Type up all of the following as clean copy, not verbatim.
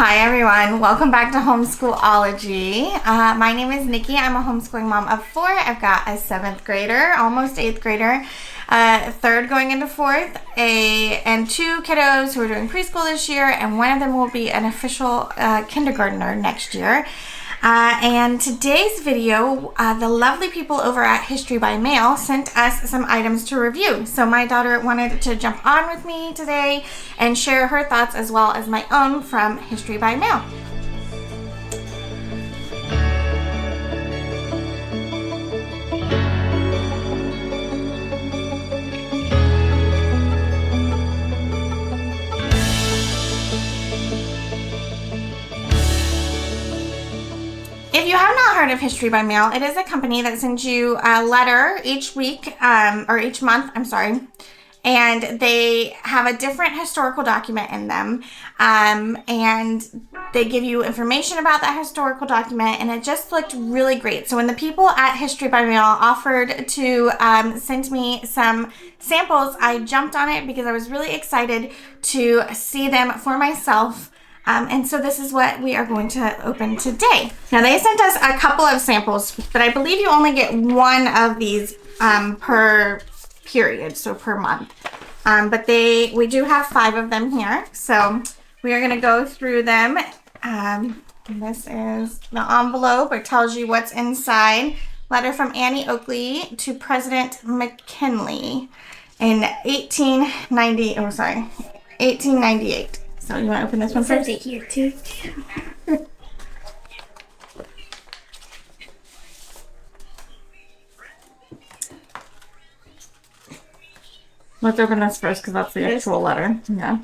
Hi everyone, welcome back to Homeschool-ology. My name is Nikki. I'm a homeschooling mom of 4. I've got a 7th grader, almost 8th grader, 3rd going into 4th, and 2 kiddos who are doing preschool this year, and one of them will be an official kindergartner next year. And today's video, the lovely people over at History by Mail sent us some items to review. So my daughter wanted to jump on with me today and share her thoughts as well as my own from History by Mail. If you have not heard of History by Mail, it is a company that sends you a letter each week, or each month, I'm sorry, and they have a different historical document in them, and they give you information about that historical document, and it just looked really great. So when the people at History by Mail offered to send me some samples, I jumped on it because I was really excited to see them for myself. And so this is what we are going to open today. Now they sent us a couple of samples, but I believe you only get one of these per period, so per month. But we do have 5 of them here. So we are going to go through them. This is the envelope. It tells you what's inside. Letter from Annie Oakley to President McKinley in 1898. So you want to open this one first? It here too. Let's open this first because that's the actual letter. Yeah.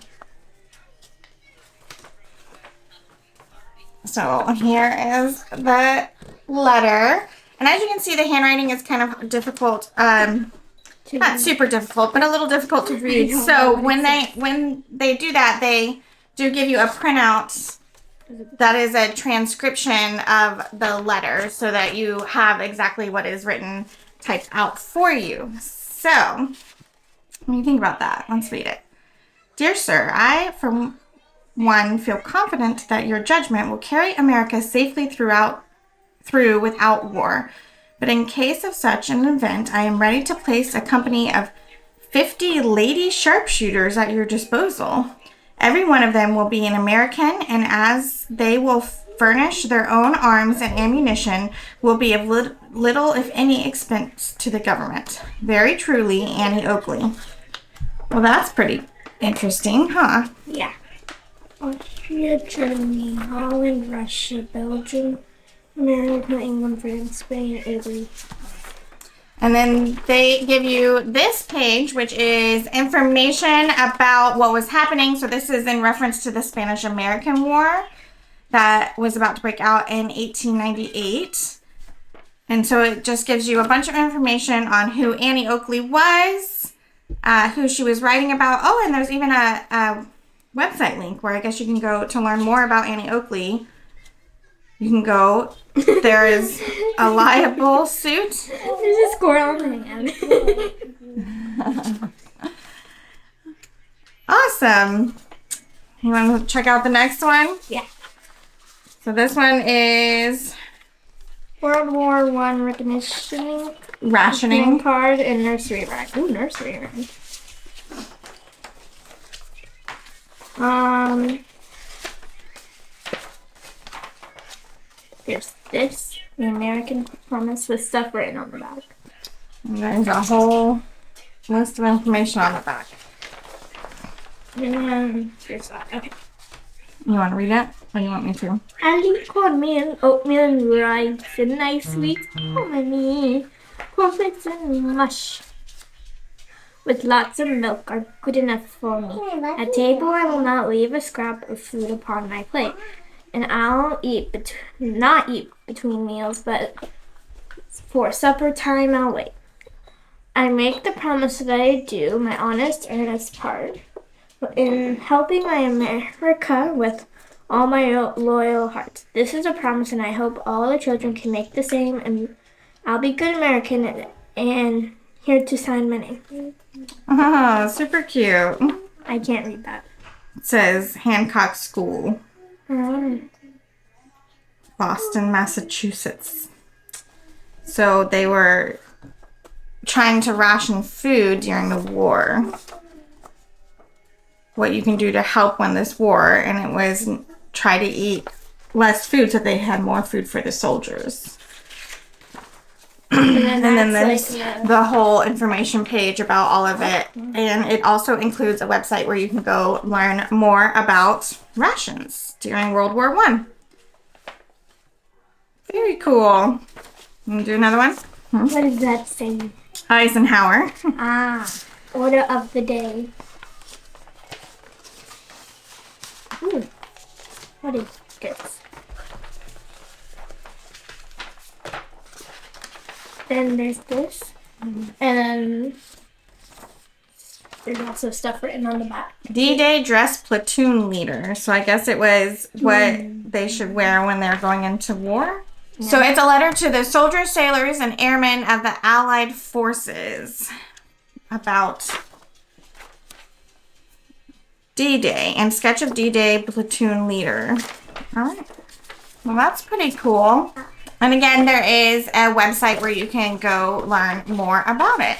So here is the letter. And as you can see, the handwriting is kind of difficult. Not super difficult, but a little difficult to read. So when they do that, they do give you a printout that is a transcription of the letter so that you have exactly what is written typed out for you. So, what do you think about that? Let's read it. Dear sir, I, for one, feel confident that your judgment will carry America safely through without war. But in case of such an event, I am ready to place a company of 50 lady sharpshooters at your disposal. Every one of them will be an American, and as they will furnish their own arms and ammunition, will be of little, if any, expense to the government. Very truly, Annie Oakley. Well, that's pretty interesting, huh? Yeah. Austria, Germany, Holland, Russia, Belgium, America, England, France, Spain, Italy. And then they give you this page, which is information about what was happening. So this is in reference to the Spanish-American War that was about to break out in 1898. And so it just gives you a bunch of information on who Annie Oakley was, who she was writing about. Oh, and there's even a website link where I guess you can go to learn more about Annie Oakley. You can go. There is a liable suit. There's a squirrel on my hand. Awesome. You want to check out the next one? Yeah. So this one is World War I recognition. rationing Card and nursery rhyme. Ooh, nursery rhyme. Here's this, the American promise with stuff written on the back. And there's a whole list of information on the back. And here's that. Okay. You want to read it? Or you want me to? Adding cornmeal, oatmeal, and rice, and nice sweet hominy, cornflakes and mush, with lots of milk are good enough for me. At table, I will not leave a scrap of food upon my plate. And I'll not eat between meals, but for supper time I'll wait. I make the promise that I do my honest, earnest part in helping my America with all my loyal heart. This is a promise, and I hope all the children can make the same, and I'll be good American and here to sign my name. Oh, super cute. I can't read that. It says Hancock School. Boston, Massachusetts. So they were trying to ration food during the war. What you can do to help win this war, and it was try to eat less food so they had more food for the soldiers. And then there's the whole information page about all of it. And it also includes a website where you can go learn more about rations during World War One. Very cool. You do another one? What does that say? Eisenhower. Order of the day. Ooh. What is this? Then there's this. And then there's also stuff written on the back. D-Day dress platoon leader. So I guess it was what they should wear when they're going into war. Yeah. So it's a letter to the soldiers, sailors, and airmen of the Allied forces about D-Day and sketch of D-Day platoon leader. All right. Well, that's pretty cool. And again, there is a website where you can go learn more about it.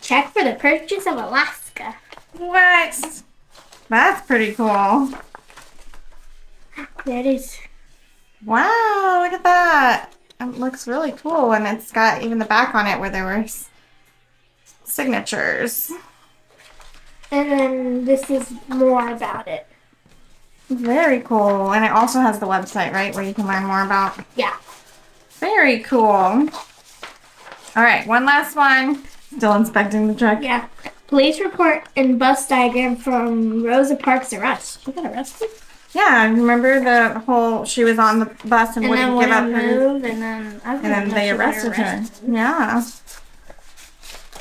Check for the purchase of Alaska. What? That's pretty cool. That is. Wow, look at that. It looks really cool. And it's got even the back on it where there were signatures. And then this is more about it. Very cool. And it also has the website, right, where you can learn more about. Yeah. Very cool. All right, one last one. Still inspecting the truck. Yeah. Police report and bus diagram from Rosa Parks' arrest. She got arrested? Yeah, remember the whole, she was on the bus and wouldn't give up her. And then they arrested her. Yeah.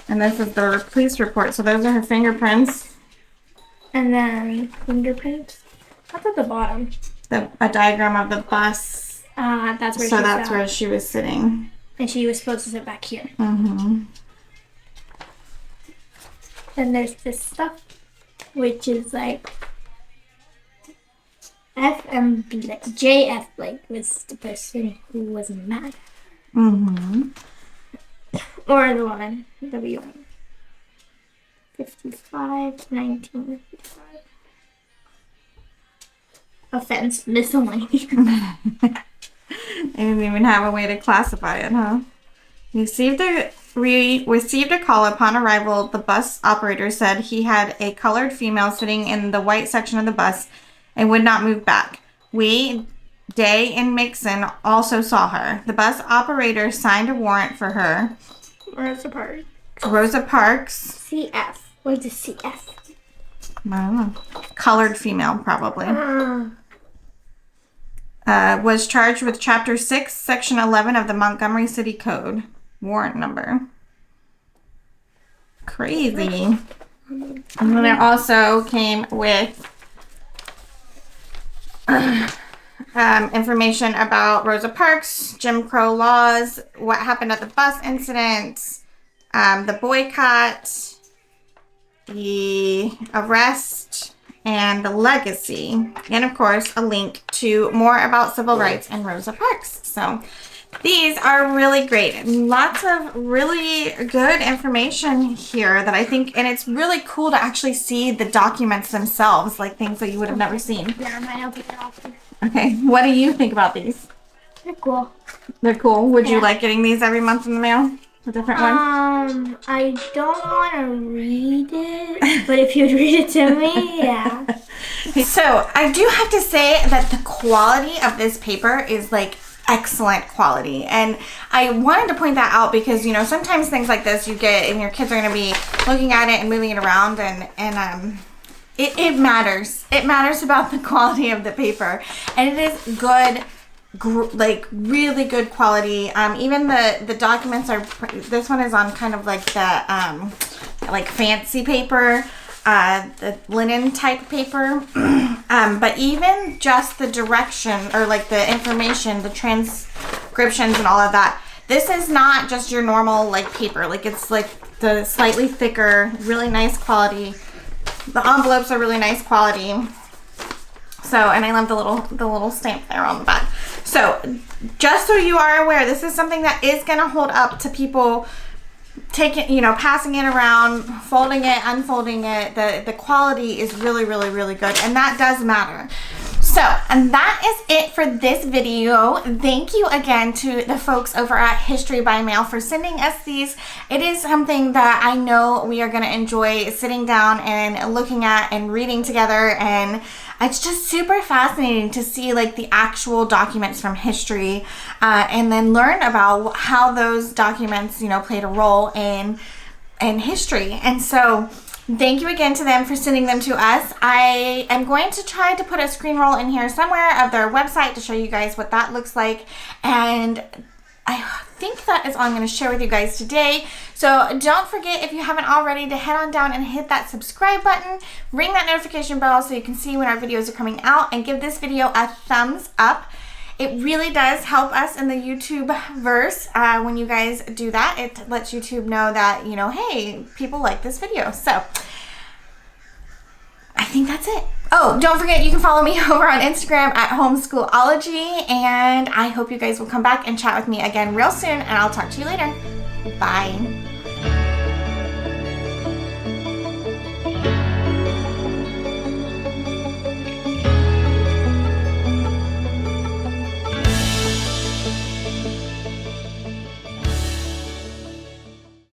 And this is the police report. So those are her fingerprints. And then fingerprints? That's at the bottom. A diagram of the bus. That's where so that's where she was sitting. And she was supposed to sit back here. Mm-hmm. Then there's this stuff, which is like J.F. Blake was the person who was mad. Mm-hmm. Or the one, W.A. 1955. Offense, miscellaneous. They didn't even have a way to classify it, huh? We received a call upon arrival. The bus operator said he had a colored female sitting in the white section of the bus and would not move back. We, Day and Mixon, also saw her. The bus operator signed a warrant for her. Rosa Parks. Rosa Parks. CF. What's a CF? I don't know. Colored female, probably. Was charged with Chapter 6, Section 11 of the Montgomery City Code. Warrant number. Crazy. And then it also came with information about Rosa Parks, Jim Crow laws, what happened at the bus incident, the boycott, the arrest, and the legacy, and of course a link to more about civil rights and Rosa Parks. So these are really great. Lots of really good information here that I think, and it's really cool to actually see the documents themselves, like things that you would have never seen. Yeah, I'll take it off. Okay, what do you think about these? They're cool. They're cool. Would you like getting these every month in the mail? A different one? I don't want to read it, but if you'd read it to me, yeah. So I do have to say that the quality of this paper is like excellent quality, and I wanted to point that out because, you know, sometimes things like this you get and your kids are going to be looking at it and moving it around, and it matters. It matters about the quality of the paper, and it is good, like really good quality. Even the documents are, this one is on kind of like the like fancy paper, the linen type paper, but even just the direction or like the information, the transcriptions and all of that, this is not just your normal like paper. Like it's like the slightly thicker, really nice quality. The envelopes are really nice quality. So, and I love the little stamp there on the back. So, just so you are aware, this is something that is going to hold up to people taking, you know, passing it around, folding it, unfolding it. The quality is really, really, really good, and that does matter. So, and that is it for this video. Thank you again to the folks over at History by Mail for sending us these. It is something that I know we are going to enjoy sitting down and looking at and reading together, and it's just super fascinating to see like the actual documents from history and then learn about how those documents, you know, played a role in history. And so thank you again to them for sending them to us. I am going to try to put a screen roll in here somewhere of their website to show you guys what that looks like. And I think that is all I'm going to share with you guys today. So don't forget, if you haven't already, to head on down and hit that subscribe button, ring that notification bell so you can see when our videos are coming out, and give this video a thumbs up. It really does help us in the YouTube verse when you guys do that. It lets YouTube know that, you know, hey, people like this video. So I think that's it. Oh, don't forget, you can follow me over on Instagram at Homeschool-ology, and I hope you guys will come back and chat with me again real soon, and I'll talk to you later. Bye.